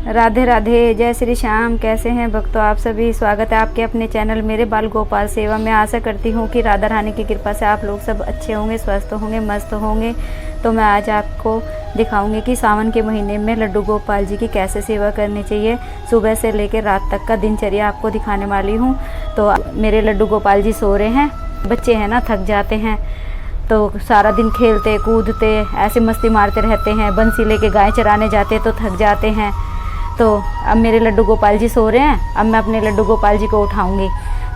राधे राधे, जय श्री श्याम। कैसे हैं भक्तों आप सभी। स्वागत है आपके अपने चैनल मेरे बाल गोपाल सेवा में। आशा करती हूँ कि राधा रानी की कृपा से आप लोग सब अच्छे होंगे, स्वस्थ होंगे, मस्त होंगे। तो मैं आज आपको दिखाऊंगी कि सावन के महीने में लड्डू गोपाल जी की कैसे सेवा करनी चाहिए। सुबह से लेकर रात तक का दिनचर्या आपको दिखाने वाली हूँ। तो मेरे लड्डू गोपाल जी सो रहे हैं। बच्चे हैं ना, थक जाते हैं तो सारा दिन खेलते कूदते ऐसे मस्ती मारते रहते हैं। बंसी लेके गाय चराने जाते तो थक जाते हैं। तो अब मेरे लड्डू गोपाल जी सो रहे हैं। अब मैं अपने लड्डू गोपाल जी को उठाऊंगी।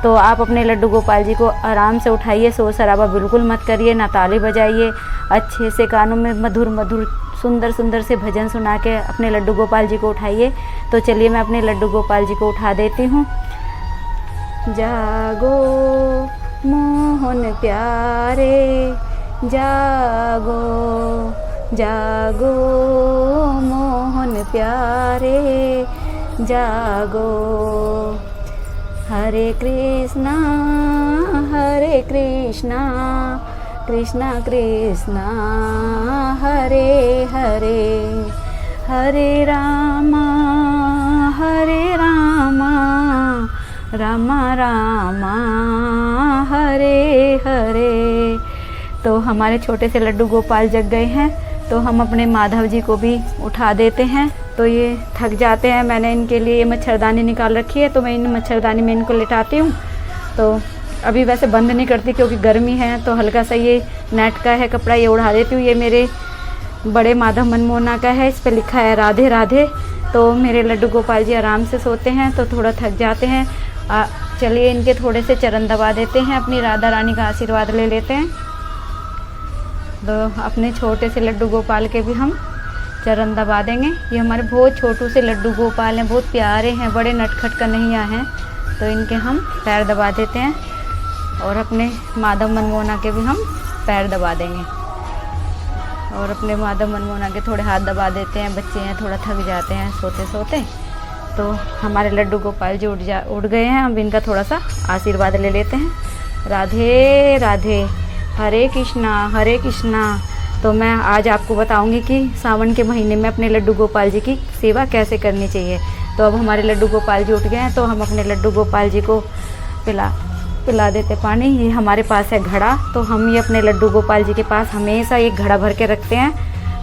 तो आप अपने लड्डू गोपाल जी को आराम से उठाइए, शोर शराबा बिल्कुल मत करिए, ना ताली बजाइए। अच्छे से कानों में मधुर मधुर सुंदर सुंदर से भजन सुना के अपने लड्डू गोपाल जी को उठाइए। तो चलिए मैं अपने लड्डू गोपाल जी को उठा देती हूँ। जागो मोहन प्यारे, जागो जागो मोहन प्यारे, जागो। हरे कृष्णा कृष्णा कृष्णा हरे हरे, हरे रामा रामा रामा हरे हरे। तो हमारे छोटे से लड्डू गोपाल जग गए हैं। तो हम अपने माधव जी को भी उठा देते हैं। तो ये थक जाते हैं। मैंने इनके लिए ये मच्छरदानी निकाल रखी है, तो मैं इन मच्छरदानी में इनको लिटाती हूँ। तो अभी वैसे बंद नहीं करती क्योंकि गर्मी है, तो हल्का सा ये नेट का है कपड़ा, ये उड़ा देती हूँ। ये मेरे बड़े माधव मनमोहना का है, इस पर लिखा है राधे राधे। तो मेरे लड्डू गोपाल जी आराम से सोते हैं तो थोड़ा थक जाते हैं। चलिए इनके थोड़े से चरण दबा देते हैं, अपनी राधा रानी का आशीर्वाद ले लेते हैं। तो अपने छोटे से लड्डू गोपाल के भी हम चरण दबा देंगे। ये हमारे बहुत छोटू से लड्डू गोपाल हैं, बहुत प्यारे हैं, बड़े नटखट कन्हैया हैं। तो इनके हम पैर दबा देते हैं और अपने माधव मनमोहना के भी हम पैर दबा देंगे। और अपने माधव मनमोहना के थोड़े हाथ दबा देते हैं। बच्चे हैं, थोड़ा थक जाते हैं सोते सोते। तो हमारे लड्डू गोपाल जी उठ गए हैं। हम इनका थोड़ा सा आशीर्वाद ले लेते हैं। राधे राधे, हरे कृष्णा। तो मैं आज आपको बताऊंगी कि सावन के महीने में अपने लड्डू गोपाल जी की सेवा कैसे करनी चाहिए। तो अब हमारे लड्डू गोपाल जी उठ गए हैं, तो हम अपने लड्डू गोपाल जी को पिला देते पानी। ये हमारे पास है घड़ा, तो हम ये अपने लड्डू गोपाल जी के पास हमेशा एक घड़ा भर के रखते हैं,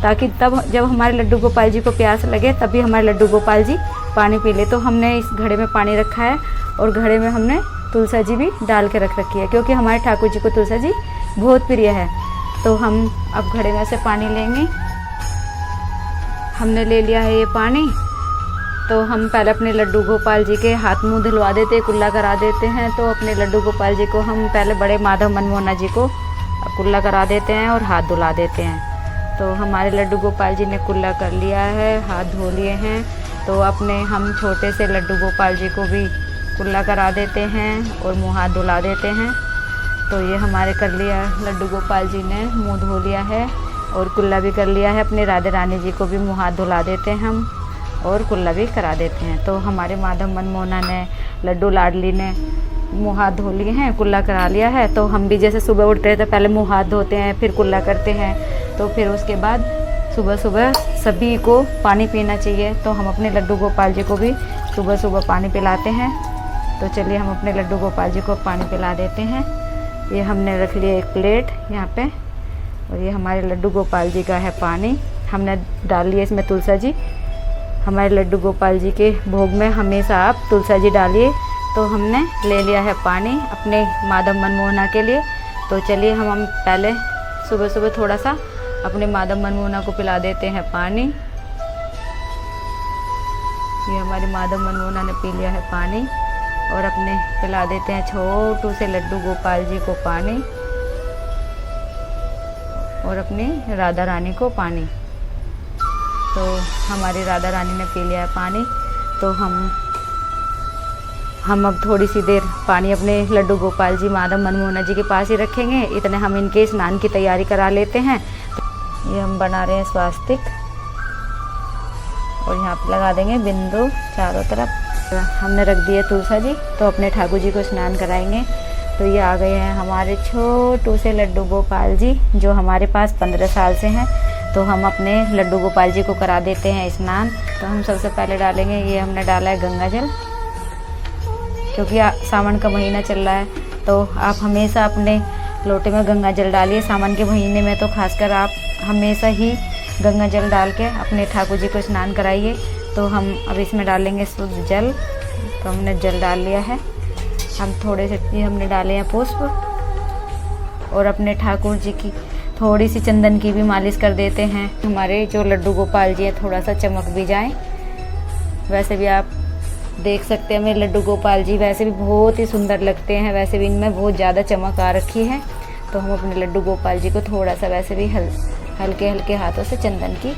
ताकि तब जब हमारे लड्डू गोपाल जी को प्यास लगे तभी हमारे लड्डू गोपाल जी पानी पी ले। तो हमने इस घड़े में पानी रखा है और घड़े में हमने तुलसा जी भी डाल के रख रखी है, क्योंकि हमारे ठाकुर जी को तुलसा जी बहुत प्रिय है। तो हम अब घड़े में से पानी लेंगे। हमने ले लिया है ये पानी। तो हम पहले अपने लड्डू गोपाल जी के हाथ मुंह धुलवा देते, कुल्ला करा देते हैं। तो अपने लड्डू गोपाल जी को हम पहले बड़े माधव मनमोहना जी को कुल्ला करा देते हैं और हाथ धुला देते हैं। तो हमारे लड्डू गोपाल जी ने कुल्ला कर लिया है, हाथ धो लिए हैं। तो अपने हम छोटे से लड्डू गोपाल जी को भी कुल्ला करा देते हैं और मुँह हाथ धुला देते हैं। तो ये हमारे कर लिया, लड्डू गोपाल जी ने मुंह धो लिया है और कुल्ला भी कर लिया है। अपने राधे रानी जी को भी मुँह हाथ धुला देते हैं हम और कुल्ला भी करा देते हैं। तो हमारे माधव मनमोहना ने, लड्डू लाडली ने मुँह हाथ धो लिए हैं, कुल्ला करा लिया है। तो हम भी जैसे सुबह उठते हैं तो पहले मुँह हाथ धोते हैं, फिर कुल्ला करते हैं। तो फिर उसके बाद सुबह सुबह सभी को पानी पीना चाहिए। तो हम अपने लड्डू गोपाल जी को भी सुबह सुबह पानी पिलाते हैं। तो चलिए हम अपने लड्डू गोपाल जी को पानी पिला देते हैं। ये हमने रख लिया एक प्लेट यहाँ पे, और ये हमारे लड्डू गोपाल जी का है पानी। हमने डाल लिया इसमें तुलसा जी। हमारे लड्डू गोपाल जी के भोग में हमेशा आप तुलसा जी डालिए। तो हमने ले लिया है पानी अपने माधव मनमोहना के लिए। तो चलिए हम पहले सुबह सुबह थोड़ा सा अपने माधव मनमोहना को पिला देते हैं पानी। ये हमारे माधव मनमोहना ने पी लिया है पानी और अपने पिला देते हैं छोटू से लड्डू गोपाल जी को पानी और अपनी राधा रानी को पानी। तो हमारी राधा रानी ने पी लिया है पानी। तो हम अब थोड़ी सी देर पानी अपने लड्डू गोपाल जी माधव मनमोहना जी के पास ही रखेंगे। इतने हम इनके स्नान की तैयारी करा लेते हैं। तो ये हम बना रहे हैं स्वास्तिक और यहाँ पे लगा देंगे बिंदु चारों तरफ। हमने रख दिए तुलसा जी। तो अपने ठाकुर जी को स्नान कराएंगे। तो ये आ गए हैं हमारे छोटू से लड्डू गोपाल जी, जो हमारे पास 15 साल से हैं। तो हम अपने लड्डू गोपाल जी को करा देते हैं स्नान। तो हम सबसे पहले डालेंगे, ये हमने डाला है गंगा जल, क्योंकि सावन का महीना चल रहा है तो आप हमेशा अपने लोटे में गंगा जल डालिए। सावन के महीने में तो खासकर आप हमेशा ही गंगा जल डाल के अपने ठाकुर जी को स्नान कराइए। तो हम अब इसमें डालेंगे शुद्ध जल। तो हमने जल डाल लिया है। हम थोड़े से हमने डाले हैं पुष्प और अपने ठाकुर जी की थोड़ी सी चंदन की भी मालिश कर देते हैं। हमारे जो लड्डू गोपाल जी हैं थोड़ा सा चमक भी जाएं। वैसे भी आप देख सकते हैं मेरे लड्डू गोपाल जी वैसे भी बहुत ही सुंदर लगते हैं, वैसे भी इनमें बहुत ज़्यादा चमक आ रखी है। तो हम अपने लड्डू गोपाल जी को थोड़ा सा वैसे भी हल्के हल्के हाथों से चंदन की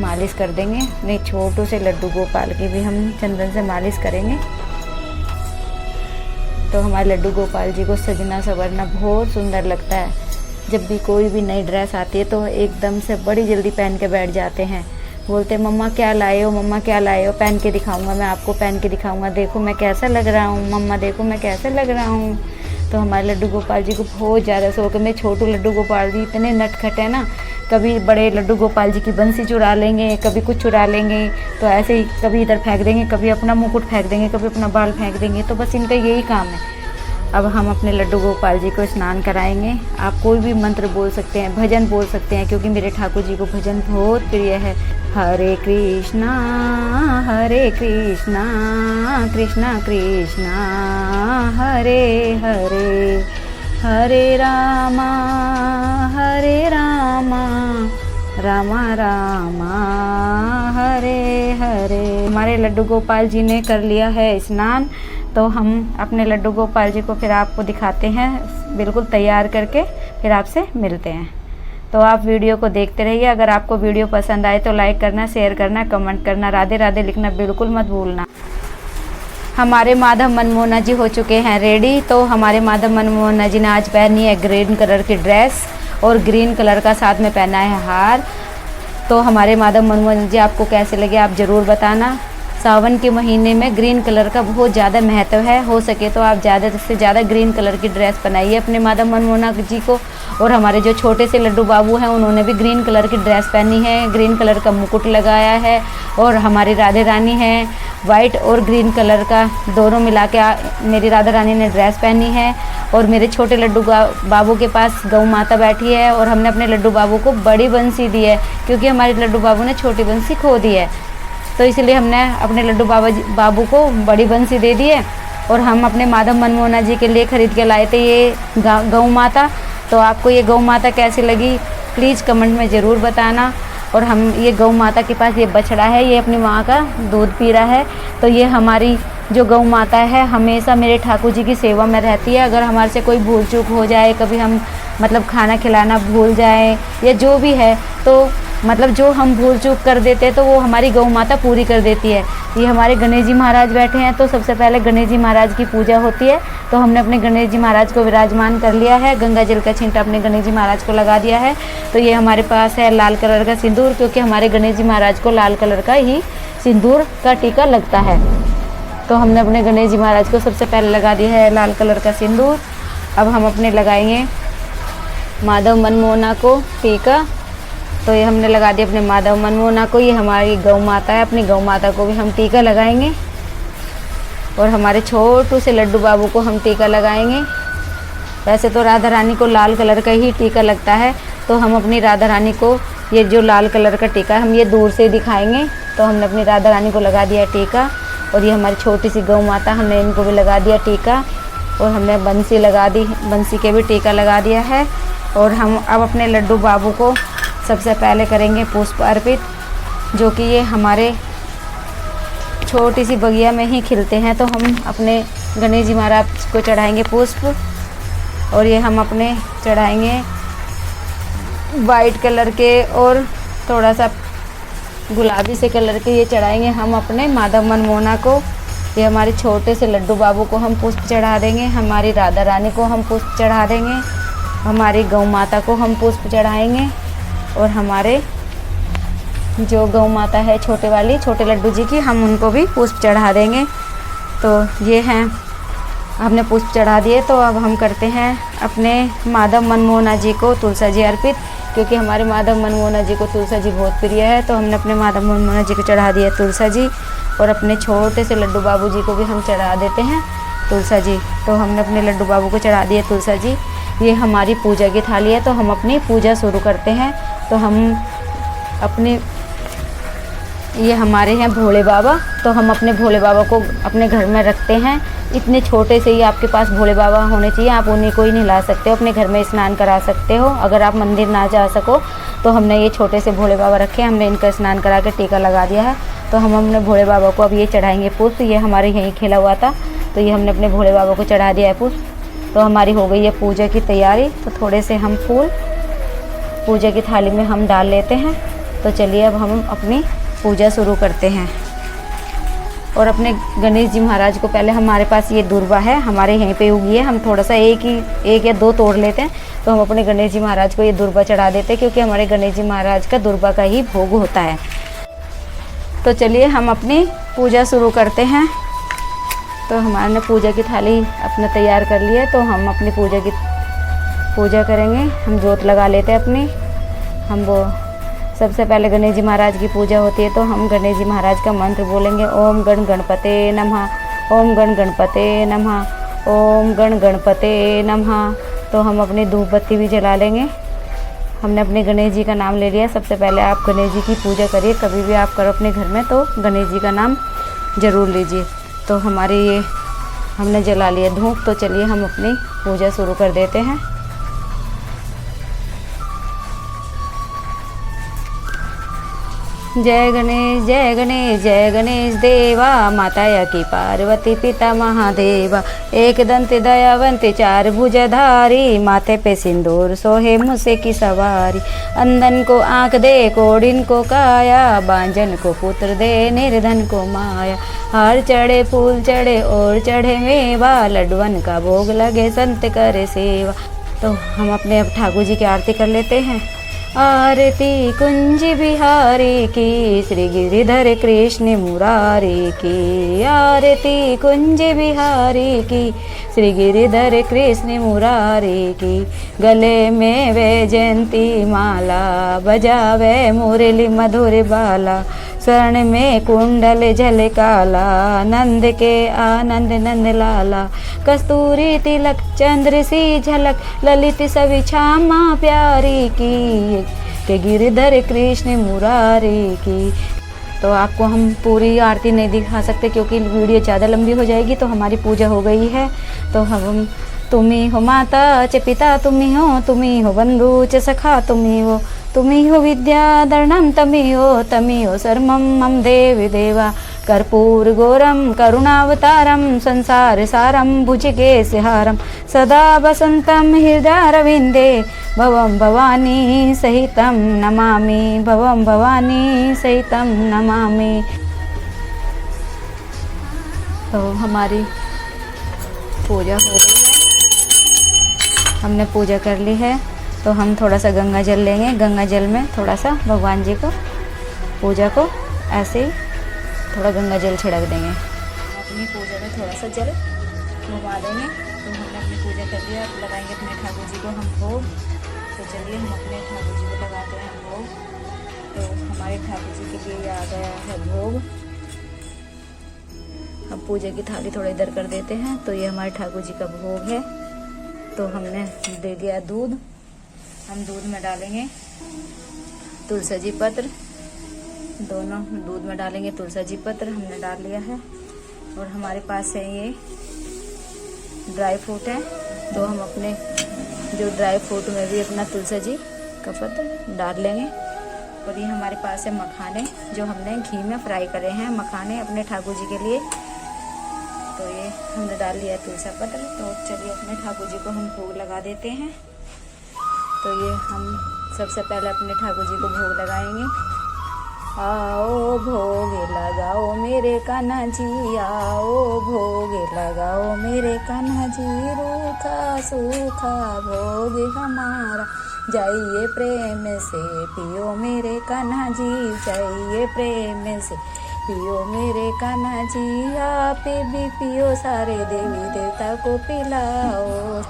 मालिश कर देंगे। अपने छोटू से लड्डू गोपाल की भी हम चंदन से मालिश करेंगे। तो हमारे लड्डू गोपाल जी को सजना संवरना बहुत सुंदर लगता है। जब भी कोई भी नई ड्रेस आती है तो एकदम से बड़ी जल्दी पहन के बैठ जाते हैं। बोलते मम्मा क्या लाए हो, मम्मा क्या लाए हो, पहन के दिखाऊंगा, मैं आपको पहन के दिखाऊंगा, देखो मैं कैसा लग रहा हूँ, मम्मा देखो मैं कैसा लग रहा हूँ। तो हमारे लड्डू गोपाल जी को बहुत ज़्यादा शौक है। मेरे छोटू लड्डू गोपाल जी इतने नटखट है ना, कभी बड़े लड्डू गोपाल जी की बंसी चुरा लेंगे, कभी कुछ चुरा लेंगे, तो ऐसे ही कभी इधर फेंक देंगे, कभी अपना मुकुट फेंक देंगे, कभी अपना बाल फेंक देंगे। तो बस इनका यही काम है। अब हम अपने लड्डू गोपाल जी को स्नान कराएंगे। आप कोई भी मंत्र बोल सकते हैं, भजन बोल सकते हैं, क्योंकि मेरे ठाकुर जी को भजन बहुत प्रिय है। हरे कृष्णा कृष्णा कृष्णा हरे हरे, हरे रामा रामा रामा हरे हरे। हमारे लड्डू गोपाल जी ने कर लिया है स्नान। तो हम अपने लड्डू गोपाल जी को फिर आपको दिखाते हैं बिल्कुल तैयार करके, फिर आपसे मिलते हैं। तो आप वीडियो को देखते रहिए। अगर आपको वीडियो पसंद आए तो लाइक करना, शेयर करना, कमेंट करना, राधे राधे लिखना बिल्कुल मत भूलना। हमारे माधव मनमोहना जी हो चुके हैं रेडी। तो हमारे माधव मनमोहना जी ने आज पहनी है ग्रीन कलर की ड्रेस और ग्रीन कलर का साथ में पहना है हार। तो हमारे माधव मनमोहना जी आपको कैसे लगे आप ज़रूर बताना। सावन के महीने में ग्रीन कलर का बहुत ज़्यादा महत्व है। हो सके तो आप ज़्यादा से ज़्यादा ग्रीन कलर की ड्रेस पहनाइए अपने माधव मनमोहना जी को। और हमारे जो छोटे से लड्डू बाबू हैं उन्होंने भी ग्रीन कलर की ड्रेस पहनी है, ग्रीन कलर का मुकुट लगाया है। और हमारी राधे रानी है वाइट और ग्रीन कलर का दोनों मिला के मेरी राधा रानी ने ड्रेस पहनी है। और मेरे छोटे लड्डू बाबू के पास गौ माता बैठी है और हमने अपने लड्डू बाबू को बड़ी बंसी दी है, क्योंकि हमारे लड्डू बाबू ने छोटी बंसी खो दी है। तो इसलिए हमने अपने लड्डू बाबू को बड़ी बंसी दे दी है। और हम अपने माधव मनमोहना जी के लिए ख़रीद के लाए थे ये गौ माता। तो आपको ये गौ माता कैसी लगी प्लीज़ कमेंट में ज़रूर बताना। और हम ये गौ माता के पास ये बछड़ा है, ये अपनी माँ का दूध पी रहा है। तो ये हमारी जो गौ माता है हमेशा मेरे ठाकुर जी की सेवा में रहती है। अगर हमारे से कोई भूल चूक हो जाए, कभी हम मतलब खाना खिलाना भूल जाए या जो भी है, तो मतलब जो हम भूल चूक कर देते हैं तो वो हमारी गौ माता पूरी कर देती है। ये हमारे गणेश जी महाराज बैठे हैं, तो सबसे पहले गणेश जी महाराज की पूजा होती है। तो हमने अपने गणेश जी महाराज को विराजमान कर लिया है, गंगा जल का छींटा अपने गणेश जी महाराज को लगा दिया है। तो ये हमारे पास है लाल कलर का सिंदूर, क्योंकि हमारे गणेश जी महाराज को लाल कलर का ही सिंदूर का टीका लगता है। तो हमने अपने गणेश जी महाराज को सबसे पहले लगा दिया है लाल कलर का सिंदूर। अब हम अपने लगाएंगे माधव मनमोहना को टीका। तो ये हमने लगा दिया अपने माधव मनमोहना को। ये हमारी गौ माता है, अपनी गौ माता को भी हम टीका लगाएंगे। और हमारे छोटू से लड्डू बाबू को हम टीका लगाएंगे। वैसे तो राधा रानी को लाल कलर का ही टीका लगता है, तो हम अपनी राधा रानी को ये जो लाल कलर का टीका है हम ये दूर से दिखाएंगे। तो हमने अपनी राधा रानी को लगा दिया टीका। और ये हमारी छोटी सी गौ माता, हमने इनको भी लगा दिया टीका। और हमने बंसी लगा दी, बंसी के भी टीका लगा दिया है। और हम अब अपने लड्डू बाबू को सबसे पहले करेंगे पुष्प अर्पित, जो कि ये हमारे छोटी सी बगिया में ही खिलते हैं। तो हम अपने गणेश जी महाराज को चढ़ाएंगे पुष्प। और ये हम अपने चढ़ाएंगे वाइट कलर के और थोड़ा सा गुलाबी से कलर के, ये चढ़ाएंगे हम अपने माधव मनमोहना को। ये हमारे छोटे से लड्डू बाबू को हम पुष्प चढ़ा देंगे, हमारी राधा रानी को हम पुष्प चढ़ा देंगे, हमारी गौ माता को हम पुष्प चढ़ाएंगे। और हमारे जो गौ माता है छोटे वाली, छोटे लड्डू जी की, हम उनको भी पुष्प चढ़ा देंगे। तो ये हैं, हमने पुष्प चढ़ा दिए। तो अब हम करते हैं अपने माधव मनमोहना जी को तुलसी जी अर्पित, क्योंकि हमारे माधव मनमोहना जी को तुलसा जी बहुत प्रिय है, तो हमने अपने माधव मनमोहना जी को चढ़ा दिया तुलसा जी। और अपने छोटे से लड्डू बाबू जी को भी हम चढ़ा देते हैं तुलसा जी। तो हमने अपने लड्डू बाबू को चढ़ा दिया तुलसा जी। ये हमारी पूजा की थाली है, तो हम अपनी पूजा शुरू करते हैं। तो हम अपने, ये हमारे हैं भोले बाबा, तो हम अपने भोले बाबा को अपने घर में रखते हैं। इतने छोटे से ही आपके पास भोले बाबा होने चाहिए, आप उन्हीं को ही नहला सकते हो, अपने घर में स्नान करा सकते हो। अगर आप मंदिर ना जा सको तो हमने ये छोटे से भोले बाबा रखे, हमने इनका स्नान करा के टीका लगा दिया है। तो हम अपने भोले बाबा को अब ये चढ़ाएंगे पुष्प। ये हमारे यहीं खिला हुआ था, तो ये हमने अपने भोले बाबा को चढ़ा दिया है पुष्प। तो हमारी हो गई है पूजा की तैयारी। तो थोड़े से हम फूल पूजा की थाली में हम डाल लेते हैं। तो चलिए अब हम अपनी पूजा शुरू करते हैं। और अपने गणेश जी महाराज को पहले, हमारे पास ये दुर्वा है, हमारे यहीं पे उगी है, हम थोड़ा सा एक या दो तोड़ लेते हैं। तो हम अपने गणेश जी महाराज को ये दुर्वा चढ़ा देते हैं, क्योंकि हमारे गणेश जी महाराज का दुर्वा का ही भोग होता है। तो चलिए हम अपनी पूजा शुरू करते हैं। तो हमारे पूजा की थाली अपना तैयार कर ली है, तो हम अपनी पूजा करेंगे। हम जोत लगा लेते हैं अपनी। हम वो सबसे पहले गणेश जी महाराज की पूजा होती है, तो हम गणेश जी महाराज का मंत्र बोलेंगे। ओम गण गणपते नमः, ओम गण गणपते नमः, ओम गण गणपते नमः। तो हम अपनी धूप बत्ती भी जला लेंगे। हमने अपने गणेश जी का नाम ले लिया। सबसे पहले आप गणेश जी की पूजा करिए, कभी भी आप करो अपने घर में तो गणेश जी का नाम ज़रूर लीजिए। तो हमारे ये हमने जला लिया धूप। तो चलिए हम अपनी पूजा शुरू कर देते हैं। जय गणेश जय गणेश जय गणेश देवा, माता की पार्वती पिता महादेवा, एक दंत दयावंत चार भुजधारी, माथे पे सिंदूर सोहे मुसे की सवारी, अंधन को आँख दे कोडिन को काया, बांझन को पुत्र दे निर्धन को माया, हार चढ़े फूल चढ़े और चढ़े मेवा, लड्डुअन का भोग लगे संत करे सेवा। तो हम अपने अब ठाकुर जी की आरती कर लेते हैं। आरती कुंज बिहारी की, श्री गिरिधर कृष्ण मुरारी की, आरती कुंज बिहारी की, श्री गिरिधर कृष्ण मुरारी की, गले में वैजयंती माला, बजावे मुरली मधुर बाला, स्वर्ण में कुंडल झलकाला, नंद के आनंद नंद लाला, कस्तूरी तिलक चंद्र सी झलक, ललित सवि छामा प्यारी की, के गिरिधर कृष्ण मुरारी की। तो आपको हम पूरी आरती नहीं दिखा सकते, क्योंकि वीडियो ज़्यादा लंबी हो जाएगी। तो हमारी पूजा हो गई है। तो हम, तुम्ही हो माता च पिता, तुम्ही हो बंधु च सखा, तुम्ही हो विद्याधरणं, तमी हो सर्वं मम देवी देवा, कर्पूर गौरम करुणावतारम, संसार सारम भुजगेशहारम, सदा वसंतम हृदयारविंदे, भवं भवानी सहितं नमामि, भवं भवानी सहितं नमामि। तो हमारी पूजा हो गई है, हमने पूजा कर ली है। तो हम थोड़ा सा गंगा जल लेंगे। गंगा जल में थोड़ा सा भगवान जी को, पूजा को ऐसे ही थोड़ा गंगा जल छिड़क देंगे। अपनी पूजा में थोड़ा सा जल घुमा देंगे। तो हमने अपनी पूजा कर लिया। अब लगाएंगे अपने ठाकुर जी को हम भोग। तो चलिए हम अपने ठाकुर जी को लगाते हैं भोग। तो हमारे ठाकुर जी के लिए आ गया है भोग। हम पूजा की थाली थोड़ा इधर कर देते हैं। तो ये हमारे ठाकुर जी का भोग है। तो हमने दे दिया दूध। हम दूध में डालेंगे तुलसा जी पत्र, दोनों दूध में डालेंगे तुलसा जी पत्र, हमने डाल लिया है। और हमारे पास है ये ड्राई फ्रूट है। तो हम अपने जो ड्राई फ्रूट में भी अपना तुलसा जी का पत्र डाल लेंगे। और ये हमारे पास है मखाने, जो हमने घी में फ्राई करे हैं मखाने अपने ठाकुर जी के लिए। तो ये हमने डाल लिया तुलसा पत्र। तो चलिए अपने ठाकुर जी को हम भोग लगा देते हैं। तो ये हम सबसे पहले अपने ठाकुर जी को भोग लगाएंगे। आओ भोग लगाओ मेरे कान्हा जी, आओ भोग लगाओ मेरे कान्हा जी, रूखा सूखा भोग हमारा, जाइए प्रेम से पियो मेरे कान्हा जी, जाइए प्रेम से पियो मेरे कान्हा जी, आप भी पियो, सारे देवी देवता को पिलाओ,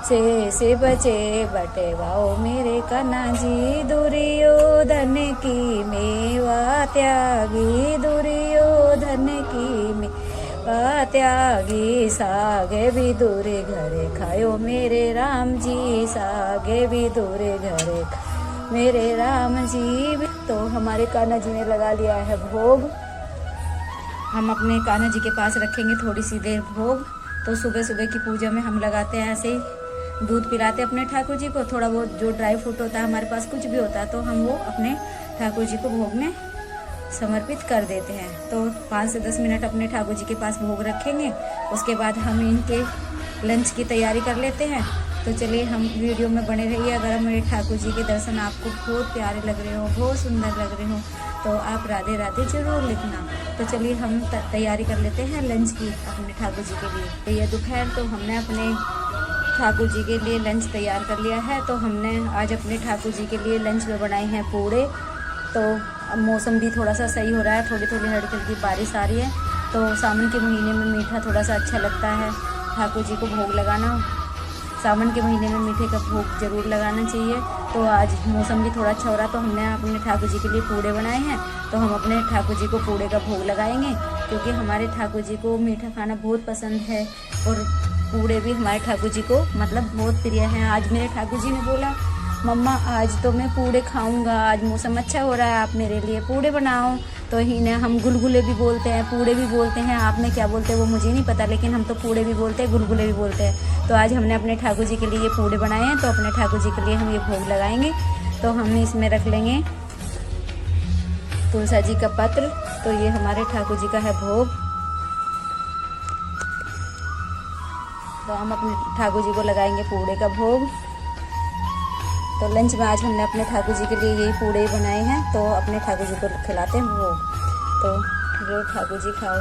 से बचे बटेवाओ मेरे कान्हा जी, दुर्योधन की मेवा त्यागी, दुर्योधन की मेवा त्यागी, सागे भी दूरे घरे खायो मेरे राम जी, सागे भी दूरे घरे मेरे राम जी। तो हमारे कान्हा जी ने लगा लिया है भोग, हम अपने कान्हा जी के पास रखेंगे थोड़ी सी देर भोग। तो सुबह सुबह की पूजा में हम लगाते हैं ऐसे ही दूध पिलाते अपने ठाकुर जी को, थोड़ा बहुत जो ड्राई फ्रूट होता है हमारे पास कुछ भी होता है तो हम वो अपने ठाकुर जी को भोग में समर्पित कर देते हैं। तो 5 से 10 मिनट अपने ठाकुर जी के पास भोग रखेंगे, उसके बाद हम इनके लंच की तैयारी कर लेते हैं। तो चलिए हम वीडियो में बने रहिए। अगर मेरे ठाकुर जी के दर्शन आपको बहुत प्यारे लग रहे हो, बहुत सुंदर लग रहे हो, तो आप राधे राधे जरूर लिखना। तो चलिए हम तैयारी कर लेते हैं लंच की अपने ठाकुर जी के लिए। तो ये दोपहर तो हमने अपने ठाकुर जी के लिए लंच तैयार कर लिया है। तो हमने आज अपने ठाकुर जी के लिए लंच में बनाए हैं पूड़े। तो अब मौसम भी थोड़ा सा सही हो रहा है, थोड़ी थोड़ी हल्की हल्की बारिश आ रही है। तो सावन के महीने में मीठा थोड़ा सा अच्छा लगता है, ठाकुर जी को भोग लगाना सावन के महीने में मीठे का भोग जरूर लगाना चाहिए। तो आज मौसम भी थोड़ा अच्छा हो रहा है, तो हमने अपने ठाकुर जी के लिए पूड़े बनाए हैं। तो हम अपने ठाकुर जी को पूड़े का भोग लगाएंगे, क्योंकि हमारे ठाकुर जी को मीठा खाना बहुत पसंद है और पूड़े भी हमारे ठाकुर जी को मतलब बहुत प्रिय हैं। आज मेरे ठाकुर जी ने बोला, मम्मा आज तो मैं पूड़े खाऊंगा, आज मौसम अच्छा हो रहा है, आप मेरे लिए पूड़े बनाओ। तो ही ने हम गुलगुले भी बोलते हैं, पूड़े भी बोलते हैं, आप में क्या बोलते हैं वो मुझे नहीं पता, लेकिन हम तो पूड़े भी बोलते हैं, गुलगुले भी बोलते हैं। तो आज हमने अपने ठाकुर जी के लिए ये पूड़े बनाए हैं। तो अपने ठाकुर जी के लिए हम ये भोग लगाएंगे। तो हम इसमें रख लेंगे तुलसा जी का पत्र। तो ये हमारे ठाकुर जी का है भोग। तो हम अपने ठाकुर जी को लगाएंगे पूड़े का भोग। तो लंच में आज हमने अपने ठाकुर जी के लिए यही पूड़े बनाए हैं। तो अपने ठाकुर जी को खिलाते हैं भोग। तो लो ठाकुर जी खाओ,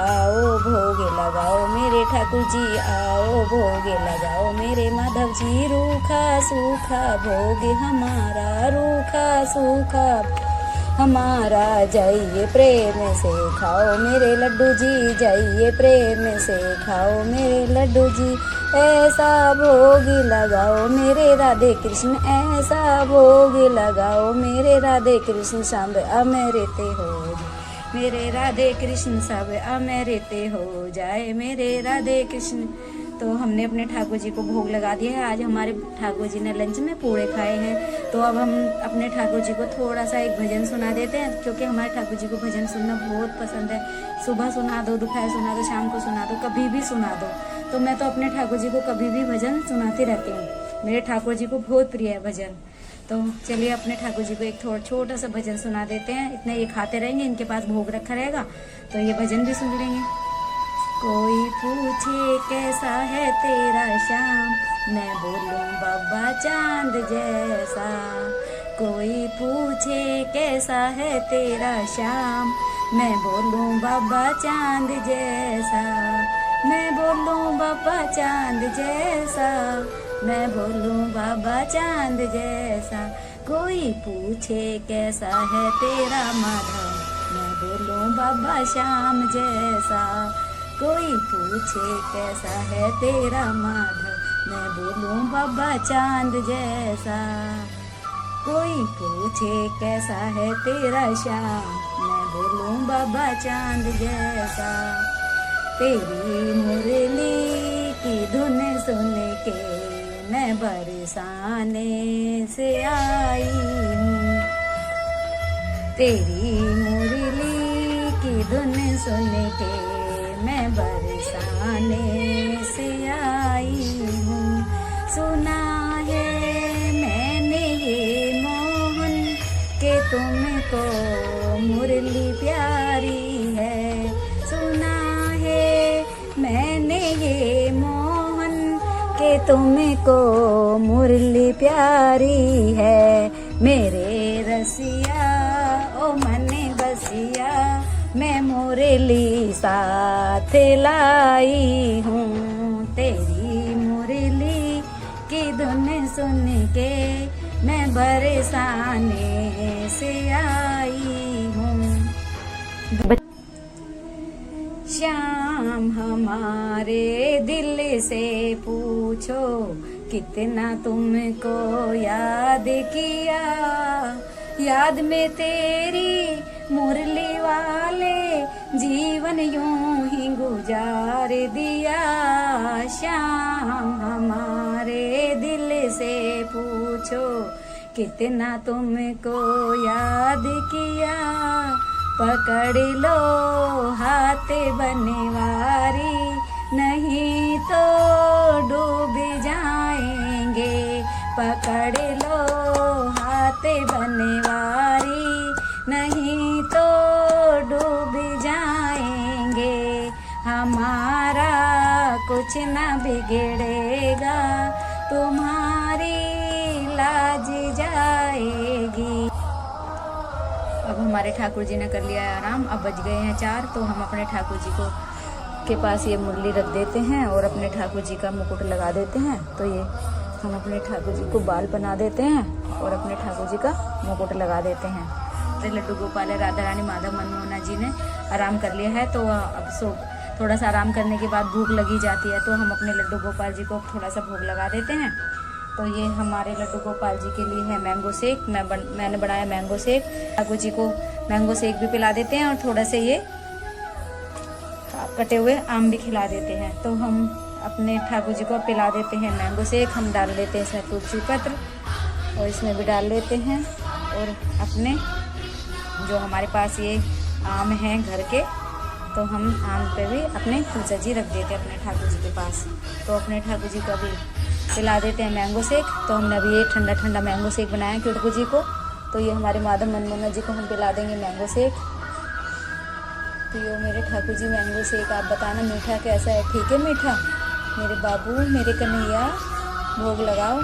आओ भोगे लगाओ मेरे ठाकुर जी, आओ भोगे लगाओ मेरे माधव जी, रूखा सूखा भोग हमारा, रूखा सूखा हमारा, जाइए प्रेम से खाओ मेरे लड्डू जी, जाइए प्रेम से खाओ मेरे लड्डू जी, ऐसा भोग लगाओ मेरे राधे कृष्ण, ऐसा भोग लगाओ मेरे राधे कृष्ण, सब अमृत हो मेरे राधे कृष्ण, सब अमृत हो जाए मेरे राधे कृष्ण। तो हमने अपने ठाकुर जी को भोग लगा दिया है। आज हमारे ठाकुर जी ने लंच में पूड़े खाए हैं। तो अब हम अपने ठाकुर जी को थोड़ा सा एक भजन सुना देते हैं, क्योंकि हमारे ठाकुर जी को भजन सुनना बहुत पसंद है। सुबह सुना दो, दोपहर सुना दो, शाम को सुना दो, कभी भी सुना दो। तो मैं तो अपने ठाकुर जी को कभी भी भजन सुनाती रहती हूँ। मेरे ठाकुर जी को बहुत प्रिय है भजन। तो चलिए अपने ठाकुर जी को एक थोड़ा छोटा सा भजन सुना देते हैं। इतने ये खाते रहेंगे, इनके पास भोग रखा रहेगा, तो ये भजन भी सुन लेंगे। कोई पूछे कैसा है तेरा श्याम, मैं बोलूं बाबा चांद जैसा। कोई पूछे कैसा है तेरा श्याम, मैं बोलूं बाबा चांद जैसा, मैं बोलूं बाबा चांद जैसा, मैं बोलूं बाबा चांद जैसा। कोई पूछे कैसा है तेरा माधव, मैं बोलूं बाबा श्याम जैसा। कोई पूछे कैसा है तेरा माधव, मैं बोलूं बाबा चांद जैसा। कोई पूछे कैसा है तेरा श्याम, मैं बोलूं बाबा चांद जैसा। तेरी मुरली की धुन सुन के मैं बरसाने से आई हूँ, तेरी मुरली की धुन सुन के मैं बरसाने से आई हूँ। सुना है मैंने ये मोहन के तुमको मुरली प्यारी है, सुना है मैंने ये मोहन के तुमको मुरली प्यारी है। मेरे रसिया ओ मने बसिया, मैं मुरली साथ लाई हूँ, तेरी मुरली की धुन सुन के मैं बरसाने से आई हूँ। हमारे दिल से पूछो कितना तुमको याद किया, याद में तेरी मुरली वाले जीवन यूं ही गुजार दिया। श्याम हमारे दिल से पूछो कितना तुमको याद किया, पकड़ लो हाथ बनवारी नहीं तो डूब जाएंगे, पकड़ लो हाथ बनवारी नहीं तो डूब जाएंगे, हमारा कुछ ना बिगड़ेगा तुम्हारी लाज जाएगी। अब हमारे ठाकुर जी ने कर लिया है आराम। अब बज गए हैं 4, तो हम अपने ठाकुर जी को के पास ये मुरली रख देते हैं और अपने ठाकुर जी का मुकुट लगा देते हैं। तो ये हम अपने ठाकुर जी को बाल बना देते हैं और अपने ठाकुर जी का मुकुट लगा देते हैं। तो लड्डू गोपाल राधा रानी माधव मनमोहना जी ने आराम कर लिया है। तो अब थोड़ा सा आराम करने के बाद भूख लगी जाती है, तो हम अपने लड्डू गोपाल जी को थोड़ा सा भोग लगा देते हैं। तो ये हमारे लड्डू गोपाल जी के लिए है मैंगो शेक। मैंने बनाया मैंगो शेक। ठाकुर जी को मैंगो शेक भी पिला देते हैं और थोड़ा से ये कटे हुए आम भी खिला देते हैं। तो हम अपने ठाकुर जी को पिला देते हैं मैंगो शेक। हम डाल लेते हैं इसमें तुलसी पत्र और इसमें भी डाल लेते हैं, और अपने जो हमारे पास ये आम हैं घर के, तो हम आम पे भी अपने तुलसी जी रख देते हैं अपने ठाकुर जी के पास। तो अपने ठाकुर जी को भी पिला देते हैं मैंगो शेक। तो हमने अभी ये ठंडा ठंडा मैंगो शेक बनाया ठाकुर जी को। तो ये हमारे माधव मनमोहना जी को हम पिला देंगे मैंगो शेक। तो ये मेरे ठाकुर जी मैंगो शेक, आप बताना मीठा कैसा है? ठीक है मीठा? मेरे बाबू, मेरे कन्हैया, भोग लगाओ।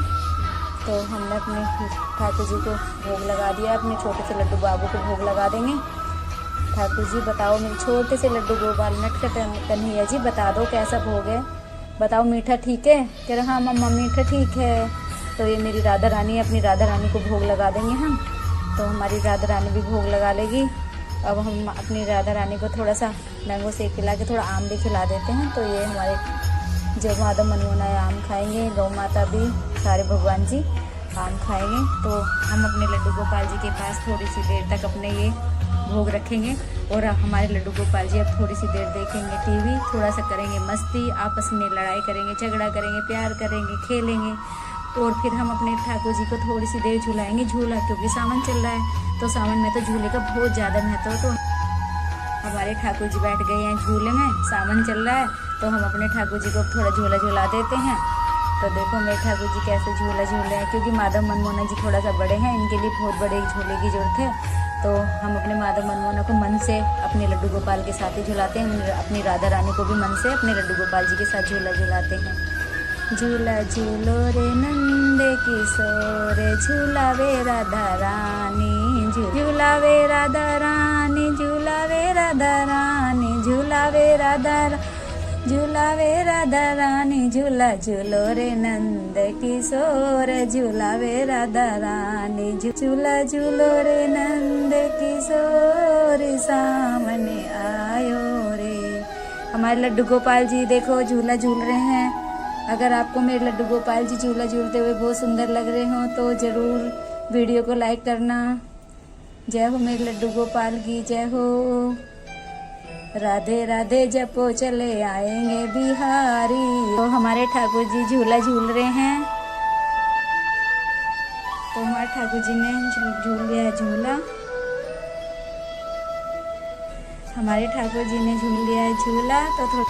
तो हमने अपने ठाकुर जी को भोग लगा दिया। अपने छोटे से लड्डू बाबू को भोग लगा देंगे। ठाकुर जी बताओ, मेरे छोटे से लड्डू गोपाल नटखट कन्हैया जी बता दो कैसा भोग है, बताओ मीठा ठीक है? कह रहे हाँ मम्मा मीठा ठीक है। तो ये मेरी राधा रानी, अपनी राधा रानी को भोग लगा देंगे हम। तो हमारी राधा रानी भी भोग लगा लेगी। अब हम अपनी राधा रानी को थोड़ा सा मैंगो शेक खिला के थोड़ा आम भी खिला देते हैं। तो ये हमारे जो माधव मनमोहना आम खाएंगे, गौ माता भी, सारे भगवान जी आम खाएंगे। तो हम अपने लड्डू गोपाल जी के पास थोड़ी सी देर तक अपने ये भोग रखेंगे, और हमारे लड्डू गोपाल जी अब थोड़ी सी देर देखेंगे टीवी, थोड़ा सा करेंगे मस्ती, आपस में लड़ाई करेंगे, झगड़ा करेंगे, प्यार करेंगे, खेलेंगे। और फिर हम अपने ठाकुर जी को थोड़ी सी देर झुलाएंगे झूला, क्योंकि सावन चल रहा है। तो सावन में तो झूले का बहुत ज़्यादा महत्व है। तो हमारे ठाकुर जी बैठ गए हैं झूले में, सावन चल रहा है। तो हम अपने ठाकुर जी को थोड़ा झूला झुला देते हैं। तो देखो मेरे ठाकुर जी कैसे झूला झूले हैं, क्योंकि माधव मनमोहना जी थोड़ा सा बड़े हैं, इनके लिए बहुत बड़े झूले की जरूरत है। तो हम अपने माधव मनमोहना को मन से अपने लड्डू गोपाल के साथ ही झुलाते हैं। अपनी राधा रानी को भी मन से अपने लड्डू गोपाल जी के साथ झूला झुलाते हैं। झूला झूलो रे नंद किशोर, झूला वे राधा रानी, झूला वे राधा रानी, झूला वे राधा रानी, झूला वे राधा, झूला वे राधा रानी, झूला झूलो रे नंद किशोर, झूला वे राधा रानी, झूला झूलो रे नंद किशोर, सामने आयो रे। हमारे लड्डू गोपाल जी देखो झूला झूल रहे हैं। अगर आपको मेरे लड्डू गोपाल जी झूला झूलते हुए बहुत सुंदर लग रहे हो तो ज़रूर वीडियो को लाइक करना। जय हो मेरे लड्डू गोपाल की, जय हो। राधे राधे जपो चले आएंगे बिहारी। तो हमारे ठाकुर जी झूला झूल रहे हैं। तो हमारे ठाकुर जी ने झूल लिया है झूला। हमारे ठाकुर जी ने झूल लिया है झूला। तो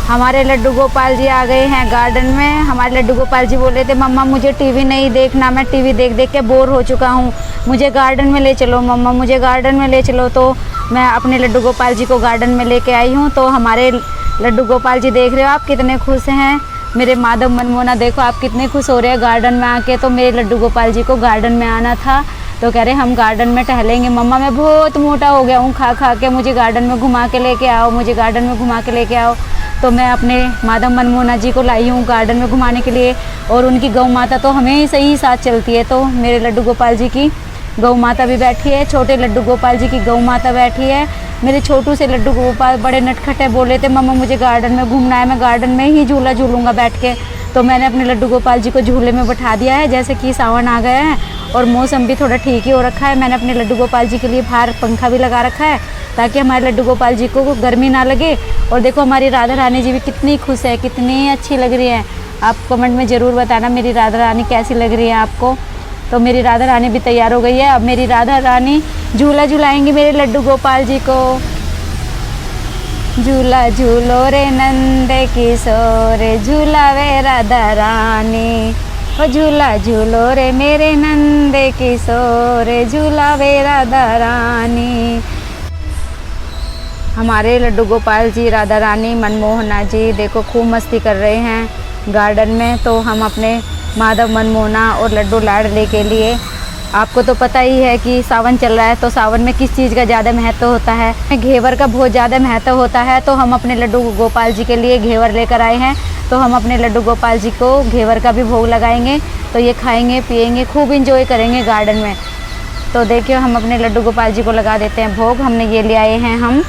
हमारे लड्डू गोपाल जी आ गए हैं गार्डन में। हमारे लड्डू गोपाल जी बोल रहे थे मम्मा मुझे टीवी नहीं देखना, मैं टीवी देख देख के बोर हो चुका हूँ, मुझे गार्डन में ले चलो मम्मा, मुझे गार्डन में ले चलो। तो मैं अपने लड्डू गोपाल जी को गार्डन में लेके आई हूँ। तो हमारे लड्डू गोपाल जी देख रहे हो आप कितने खुश हैं। मेरे माधव मनमोहना देखो आप कितने खुश हो रहे हैं गार्डन में आके। तो मेरे लड्डू गोपाल जी को गार्डन में आना था, तो कह रहे हम गार्डन में टहलेंगे मम्मा, मैं बहुत मोटा हो गया हूँ खा खा के, मुझे गार्डन में घुमा के लेके आओ, मुझे गार्डन में घुमा के लेके आओ। तो मैं अपने माधव मनमोहना जी को लाई हूँ गार्डन में घुमाने के लिए, और उनकी गौ माता तो हमेशा ही साथ चलती है। तो मेरे लड्डू गोपाल जी की गौ माता भी बैठी है, छोटे लड्डू गोपाल जी की गौ माता बैठी है। मेरे छोटू से लड्डू गोपाल बड़े नटखट है, बोले थे मम्मा मुझे गार्डन में घूमना है, मैं गार्डन में ही झूला झूलूंगा बैठ के। तो मैंने अपने लड्डू गोपाल जी को झूले में बैठा दिया है। जैसे कि सावन आ गया है और मौसम भी थोड़ा ठीक ही हो रखा है, मैंने अपने लड्डू गोपाल जी के लिए बाहर पंखा भी लगा रखा है ताकि हमारे लड्डू गोपाल जी को गर्मी ना लगे। और देखो हमारी राधा रानी जी भी कितनी खुश है, कितनी अच्छी लग रही है। आप कमेंट में ज़रूर बताना मेरी राधा रानी कैसी लग रही है आपको। तो मेरी राधा रानी भी तैयार हो गई है। अब मेरी राधा रानी झूला झुलाएंगी मेरे लड्डू गोपाल जी को। झूला झूलो रे नंद किशोर, झूला वे राधा रानी, ओ झूला झूलो रे मेरे नंद किशोर, झूला वे राधा रानी। हमारे लड्डू गोपाल जी, राधा रानी, मनमोहना जी देखो खूब मस्ती कर रहे हैं गार्डन में। तो हम अपने माधव, मनमोहना और लड्डू लाडले के लिए, आपको तो पता ही है कि सावन चल रहा है, तो सावन में किस चीज़ का ज़्यादा महत्व होता है, घेवर का बहुत ज़्यादा महत्व होता है। तो हम अपने लड्डू गोपाल जी के लिए घेवर लेकर आए हैं। तो हम अपने लड्डू गोपाल जी को घेवर का भी भोग लगाएंगे। तो ये खाएंगे पिएंगे, खूब इंजॉय करेंगे गार्डन में। तो देखिए हम अपने लड्डू गोपाल जी को लगा देते हैं भोग। हमने ये ले आए हैं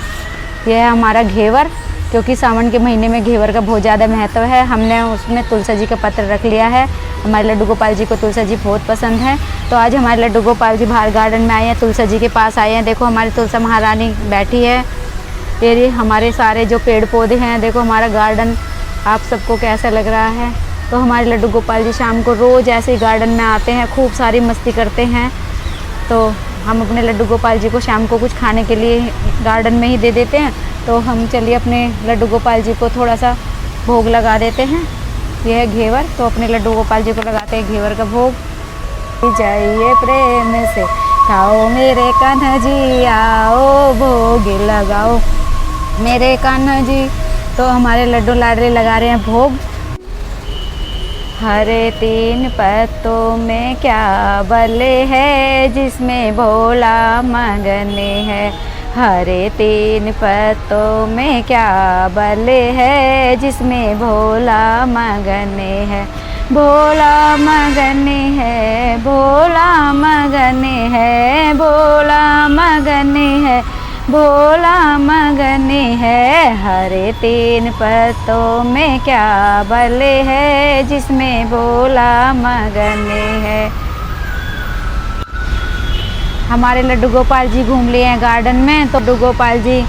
ये है हमारा घेवर, क्योंकि सावन के महीने में घेवर का बहुत ज़्यादा महत्व है। हमने उसमें तुलसी जी का पत्र रख लिया है। हमारे लड्डू गोपाल जी को तुलसी जी बहुत पसंद है। तो आज हमारे लड्डू गोपाल जी बाहर गार्डन में आए हैं, तुलसी जी के पास आए हैं। देखो हमारी तुलसी महारानी बैठी है। ये हमारे सारे जो पेड़ पौधे हैं, देखो हमारा गार्डन आप सबको कैसा लग रहा है। तो हमारे लड्डू गोपाल जी शाम को रोज़ ऐसे ही गार्डन में आते हैं, खूब सारी मस्ती करते हैं। तो हम अपने लड्डू गोपाल जी को शाम को कुछ खाने के लिए गार्डन में ही दे देते हैं। तो हम चलिए अपने लड्डू गोपाल जी को थोड़ा सा भोग लगा देते हैं। यह है घेवर, तो अपने लड्डू गोपाल जी को लगाते हैं घेवर का भोग। जाइए प्रेम से खाओ मेरे कान्हा जी, आओ भोग लगाओ मेरे कान्हा जी। तो हमारे लड्डू लाडले लगा रहे हैं भोग। हरे 3 पत्तों में क्या बल है, जिसमें भोला मगन है। हरे 3 पत्तों में क्या बल है, जिसमें भोला मगन है। भोला मगन है, भोला मगन है, भोला मगन है, भोला मगन है। हरे 3 पत्तों में क्या बल है, जिसमें भोला मगन है। हमारे लड्डू गोपाल जी घूम लिए हैं गार्डन में। तो लड्डू गोपाल जी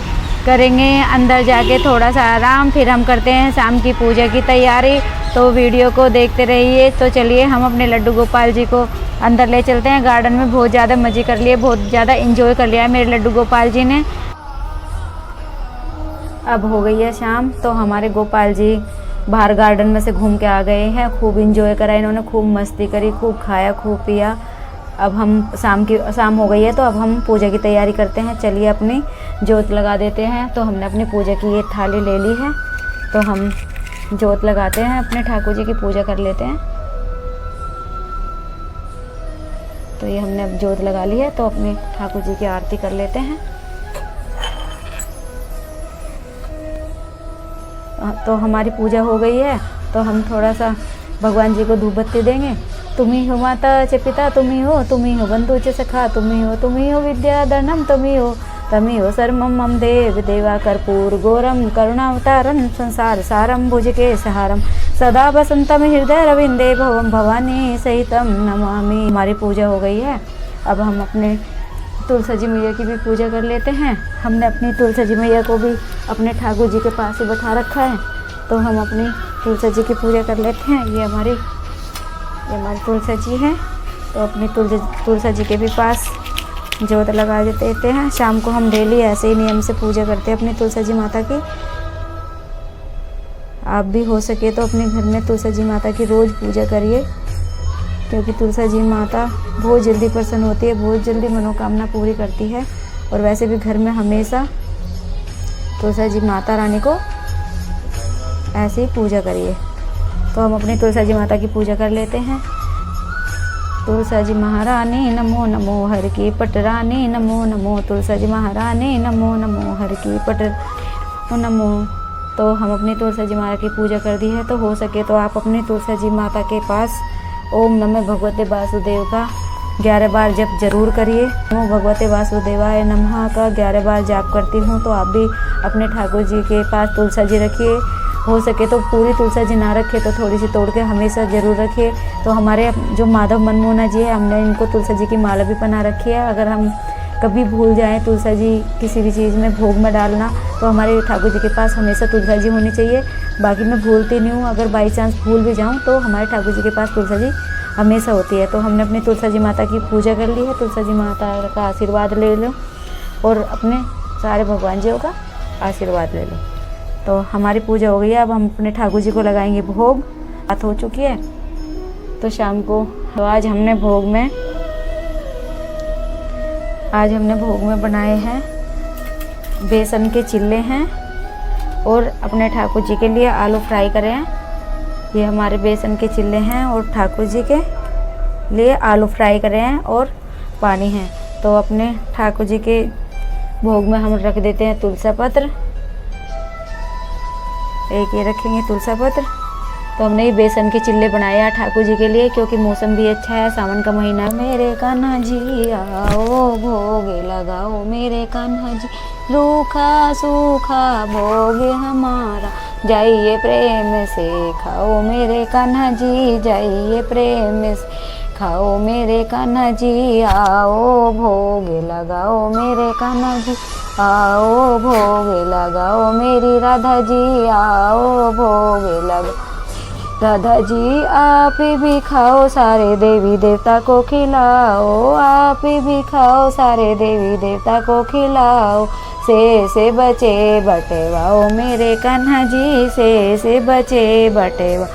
करेंगे अंदर जाके थोड़ा सा आराम, फिर हम करते हैं शाम की पूजा की तैयारी। तो वीडियो को देखते रहिए। तो चलिए हम अपने लड्डू गोपाल जी को अंदर ले चलते हैं। गार्डन में बहुत ज़्यादा मज़े कर लिए, बहुत ज़्यादा एंजॉय कर लिया है मेरे लड्डू गोपाल जी ने। अब हो गई है शाम, तो हमारे गोपाल जी बाहर गार्डन में से घूम के आ गए हैं। खूब इंजॉय करा इन्होंने, खूब मस्ती करी, खूब खाया, खूब पिया। अब हम शाम हो गई है, तो अब हम पूजा की तैयारी करते हैं। चलिए अपनी जोत लगा देते हैं। तो हमने अपनी पूजा की ये थाली ले ली है, तो हम जोत लगाते हैं, अपने ठाकुर जी की पूजा कर लेते हैं। तो ये हमने अब जोत लगा ली है, तो अपने ठाकुर जी की आरती कर लेते हैं। तो हमारी पूजा हो गई है, तो हम थोड़ा सा भगवान जी को धूप बत्ती देंगे। तुम ही हो माता च पिता, तुम ही हो बंधु च सखा, तुम ही हो विद्याधनम, तुम ही हो सर्वम मम देव देवा। कर्पूर गौरम करुणावतारम संसार सारम भुजगे सहारम, सदा बसंतम हृदय रविंदे भवम भवानी सहितम नमामि। हमारी पूजा हो गई है। अब हम अपने तुलसी जी मैया की भी पूजा कर लेते हैं। हमने अपनी तुलसी जी मैया को भी अपने ठाकुर जी के पास ही बैठा रखा है, तो हम अपनी तुलसी जी की पूजा कर लेते हैं। ये हमारी तुलसी जी हैं, तो अपनी तुलसी जी के भी पास जोत लगा देते हैं। शाम को हम डेली ऐसे ही नियम से पूजा करते हैं अपनी तुलसी जी माता की। आप भी हो सके तो अपने घर में तुलसी जी माता की रोज़ पूजा करिए, क्योंकि तुलसी जी माता बहुत जल्दी प्रसन्न होती है, बहुत जल्दी मनोकामना पूरी करती है। और वैसे भी घर में हमेशा तुलसी जी माता रानी को ऐसे ही पूजा करिए। तो हम अपनी तुलसी जी माता की पूजा कर लेते हैं। तुलसी जी महारानी नमो नमो, हर की पटरानी नमो नमो, तुलसी जी महारानी नमो नमो, हर की पट नमो। तो हम अपनी तुलसी जी माता की पूजा कर दी है। तो हो सके तो आप अपनी तुलसी जी माता के पास ओम नमः भगवते वासुदेव का 11 बार जप जरूर करिए। नमो भगवते वासुदेवाय नमः का 11 बार जाप करती हूँ, तो आप भी अपने ठाकुर जी के पास तुलसा जी रखिए। हो सके तो पूरी तुलसा जी ना रखे तो थोड़ी सी तोड़ के हमेशा ज़रूर रखिए। तो हमारे जो माधव मनमोहना जी है, हमने इनको तुलसा जी की माला भी पहना रखी है। अगर हम कभी भूल जाएं तुलसा जी किसी भी चीज़ में भोग में डालना, तो हमारे ठाकुर जी के पास हमेशा तुलसा जी होनी चाहिए। बाकी मैं भूलती नहीं हूँ, अगर बाई चांस भूल भी जाऊँ तो हमारे ठाकुर जी के पास तुलसा जी हमेशा होती है। तो हमने अपनी तुलसा जी माता की पूजा कर ली है। तुलसा जी माता का आशीर्वाद ले लो और अपने सारे भगवान जियों का आशीर्वाद ले लो। तो हमारी पूजा हो गई है। अब हम अपने ठाकुर जी को लगाएंगे भोग। बात हो चुकी है तो शाम को, तो आज हमने भोग में बनाए हैं बेसन के चिल्ले हैं, और अपने ठाकुर जी के लिए आलू फ्राई करे हैं। ये हमारे बेसन के चिल्ले हैं और ठाकुर जी के लिए आलू फ्राई करे हैं और पानी है। तो अपने ठाकुर जी के भोग में हम रख देते हैं तुलसा पत्र। एक ये रखेंगे तुलसा पत्र। तो हमने ये बेसन के चिल्ले बनाए हैं ठाकुर जी के लिए, क्योंकि मौसम भी अच्छा है, सावन का महीना। मेरे कान्हा जी आओ भोग लगाओ, मेरे कान्हा जी रूखा सूखा भोग हमारा, जाइए प्रेम से खाओ मेरे कान्हा जी, जाइए प्रेम से खाओ मेरे कान्हा जी। आओ भोग लगाओ मेरे कान्हा जी, आओ भोग लगाओ मेरी राधा जी, आओ भोग लगाओ राधा जी। आप भी खाओ सारे देवी देवता को खिलाओ, आप भी खाओ सारे देवी देवता को खिलाओ। से बचे बटेवाओ मेरे कान्हा जी, से बचे बटेवाओ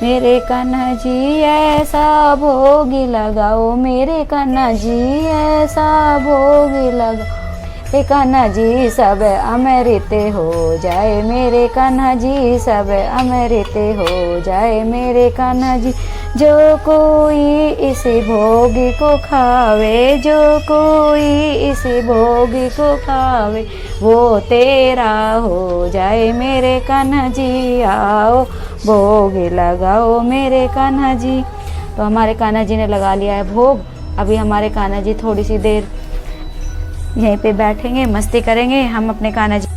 मेरे कान्हा जी। ऐसा भोग लगाओ मेरे कान्हा जी, ऐसा भोग लगाओ मेरे कान्हा जी, सब अमृत हो जाए मेरे कान्हा जी, सब अमृत हो जाए मेरे कान्हा जी। जो कोई इस भोग को खावे, जो कोई इस भोग को खावे, वो तेरा हो जाए मेरे कान्हा जी। आओ भोग लगाओ मेरे कान्हा जी। तो हमारे कान्हा जी ने लगा लिया है भोग। अभी हमारे कान्हा जी थोड़ी सी देर यहीं पे बैठेंगे, मस्ती करेंगे। हम अपने कान्हा जी,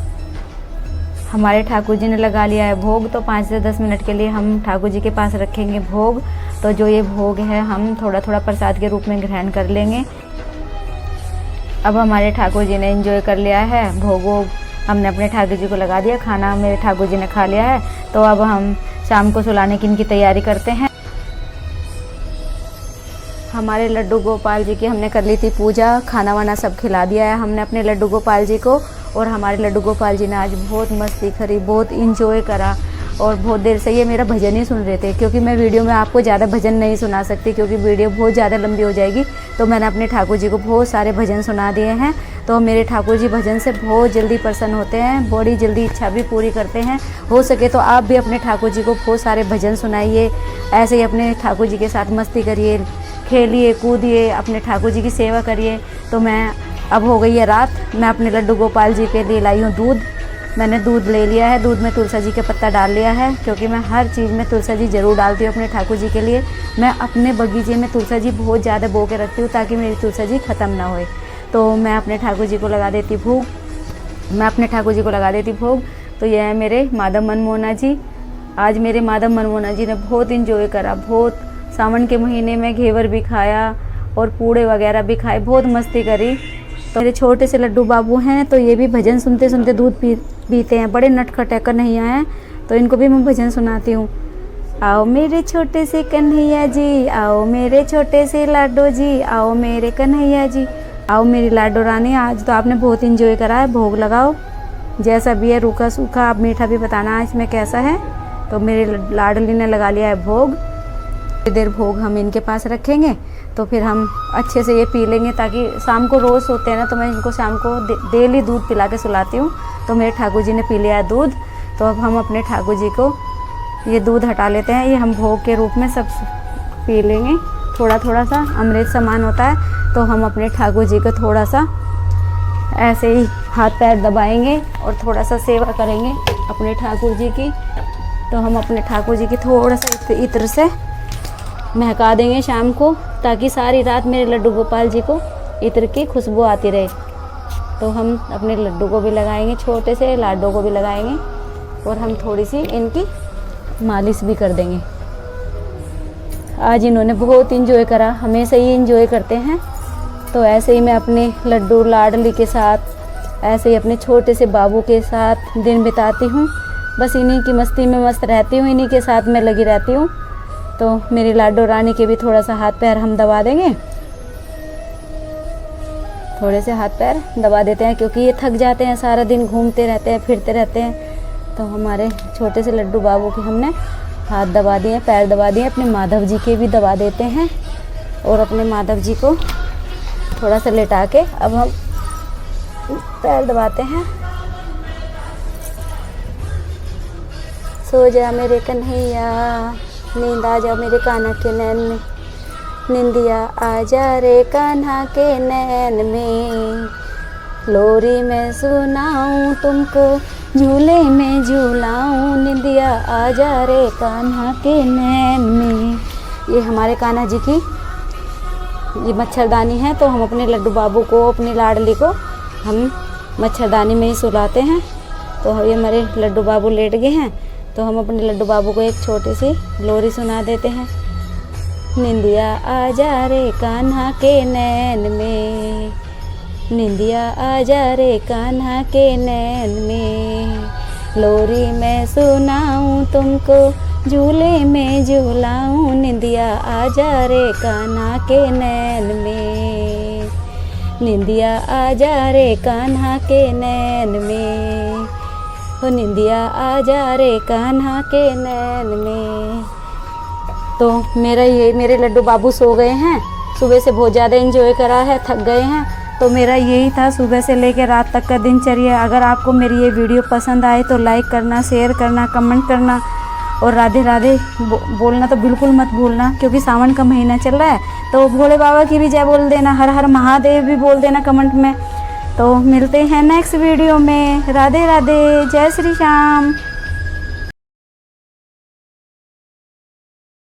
हमारे ठाकुर जी ने लगा लिया है भोग, तो 5 से 10 मिनट के लिए हम ठाकुर जी के पास रखेंगे भोग। तो जो ये भोग है हम थोड़ा थोड़ा प्रसाद के रूप में ग्रहण कर लेंगे। अब हमारे ठाकुर जी ने एंजॉय कर लिया है भोग वोग, हमने अपने ठाकुर जी को लगा दिया, खाना मेरे ठाकुर जी ने खा लिया है। तो अब हम शाम को सुलाने की इनकी तैयारी करते हैं। हमारे लड्डू गोपाल जी की हमने कर ली थी पूजा, खाना वाना सब खिला दिया है हमने अपने लड्डू गोपाल जी को। और हमारे लड्डू गोपाल जी ने आज बहुत मस्ती करी, बहुत इंजॉय करा, और बहुत देर से ये मेरा भजन ही सुन रहे थे, क्योंकि मैं वीडियो में आपको ज़्यादा भजन नहीं सुना सकती, क्योंकि वीडियो बहुत ज़्यादा लंबी हो जाएगी। तो मैंने अपने ठाकुर जी को बहुत सारे भजन सुना दिए हैं। तो मेरे ठाकुर जी भजन से बहुत जल्दी प्रसन्न होते हैं, बड़ी जल्दी इच्छा भी पूरी करते हैं। हो सके तो आप भी अपने ठाकुर जी को बहुत सारे भजन सुनाइए, ऐसे ही अपने ठाकुर जी के साथ मस्ती करिए, खेलिए कूदिए, अपने ठाकुर जी की सेवा करिए। तो मैं, अब हो गई है रात, मैं अपने लड्डू गोपाल जी के लिए लाई हूँ दूध। मैंने दूध ले लिया है, दूध में तुलसा जी का पत्ता डाल लिया है, क्योंकि मैं हर चीज़ में तुलसा जी ज़रूर डालती हूँ अपने ठाकुर जी के लिए। मैं अपने बगीचे में तुलसा जी बहुत ज़्यादा बो के रखती हूँ, ताकि मेरी तुलसा जी ख़त्म ना होए। तो मैं अपने ठाकुर जी को लगा देती भोग, मैं अपने ठाकुर जी को लगा देती भोग। तो यह है मेरे माधव मनमोहना जी। आज मेरे माधव मनमोहना जी ने बहुत इंजॉय करा, बहुत, सावन के महीने में घेवर भी खाया और पूड़े वगैरह भी खाए, बहुत मस्ती करी। तो मेरे छोटे से लड्डू बाबू हैं, तो ये भी भजन सुनते सुनते दूध पीते हैं, बड़े नटखट कन्हैया हैं, तो इनको भी मैं भजन सुनाती हूँ। आओ मेरे छोटे से कन्हैया जी, आओ मेरे छोटे से लाडो जी, आओ मेरे कन्हैया जी, आओ मेरी लाडो रानी। आज तो आपने बहुत इंजॉय करा है, भोग लगाओ, जैसा भी है, रूखा सूखा, आप मीठा भी बताना इसमें कैसा है। तो मेरे लाडली ने लगा लिया है भोग। देर भोग हम इनके पास रखेंगे, तो फिर हम अच्छे से ये पी लेंगे, ताकि शाम को रोज़ सोते हैं ना, तो मैं इनको शाम को डेली दूध पिला के सुलाती हूँ। तो मेरे ठाकुर जी ने पी लिया है दूध। तो अब हम अपने ठाकुर जी को ये दूध हटा लेते हैं, ये हम भोग के रूप में सब पी लेंगे। थोड़ा थोड़ा सा अमृत समान होता है, तो हम अपने ठाकुर जी को थोड़ा सा ऐसे ही हाथ पैर दबाएंगे और थोड़ा सा सेवा करेंगे अपने ठाकुर जी की। तो हम अपने ठाकुर जी की थोड़ा सा इत्र से महका देंगे शाम को, ताकि सारी रात मेरे लड्डू गोपाल जी को इत्र की खुशबू आती रहे। तो हम अपने लड्डू को भी लगाएंगे, छोटे से लाडों को भी लगाएंगे, और हम थोड़ी सी इनकी मालिश भी कर देंगे। आज इन्होंने बहुत इंजॉय करा, हमेशा ही इंजॉय करते हैं। तो ऐसे ही मैं अपने लड्डू लाडली के साथ, ऐसे ही अपने छोटे से बाबू के साथ दिन बिताती हूँ। बस इन्हीं की मस्ती में मस्त रहती हूँ, इन्हीं के साथ मैं लगी रहती हूँ। तो मेरी लाडो रानी के भी थोड़ा सा हाथ पैर हम दबा देंगे, थोड़े से हाथ पैर दबा देते हैं, क्योंकि ये थक जाते हैं, सारा दिन घूमते रहते हैं, फिरते रहते हैं। तो हमारे छोटे से लड्डू बाबू के हमने हाथ दबा दिए, पैर दबा दिए, अपने माधव जी के भी दबा देते हैं। और अपने माधव जी को थोड़ा सा लेटा के अब हम पैर दबाते हैं। सो जा मेरे कन्हैया, नींद आ जा मेरे कान्हा के नैन में, निंदिया आ जा रे कान्हा के नैन में, लोरी में सुनाऊं तुमको, झूले में झूलाऊं, निंदिया आ जा रे कान्हा के नैन में। ये हमारे कान्हा जी की ये मच्छरदानी है। तो हम अपने लड्डू बाबू को, अपनी लाडली को हम मच्छरदानी में ही सुलाते हैं। तो ये हमारे लड्डू बाबू लेट गए हैं, तो हम अपने लड्डू बाबू को एक छोटी सी लोरी सुना देते हैं। निंदिया आ जा रे कान्हा के नैन में, निंदिया आ जा रे कान्हा के नैन में, लोरी मैं सुनाऊं तुमको, झूले में झूलाऊं, निंदिया आ जा रे कान्हा के नैन में, निंदिया आ जा रे कान्हा के नैन में, हो निंदिया आ जा रे कान्हा के नैन में। तो मेरे लड्डू बाबू सो गए हैं, सुबह से बहुत ज़्यादा एंजॉय करा है, थक गए हैं। तो मेरा यही था सुबह से लेकर रात तक का दिनचर्या। अगर आपको मेरी ये वीडियो पसंद आए तो लाइक करना, शेयर करना, कमेंट करना, और राधे राधे बोलना तो बिल्कुल मत भूलना, क्योंकि सावन का महीना चल रहा है। तो भोले बाबा की भी जय बोल देना, हर हर महादेव भी बोल देना कमेंट में। तो मिलते हैं नेक्स्ट वीडियो में। राधे राधे, जय श्री श्याम।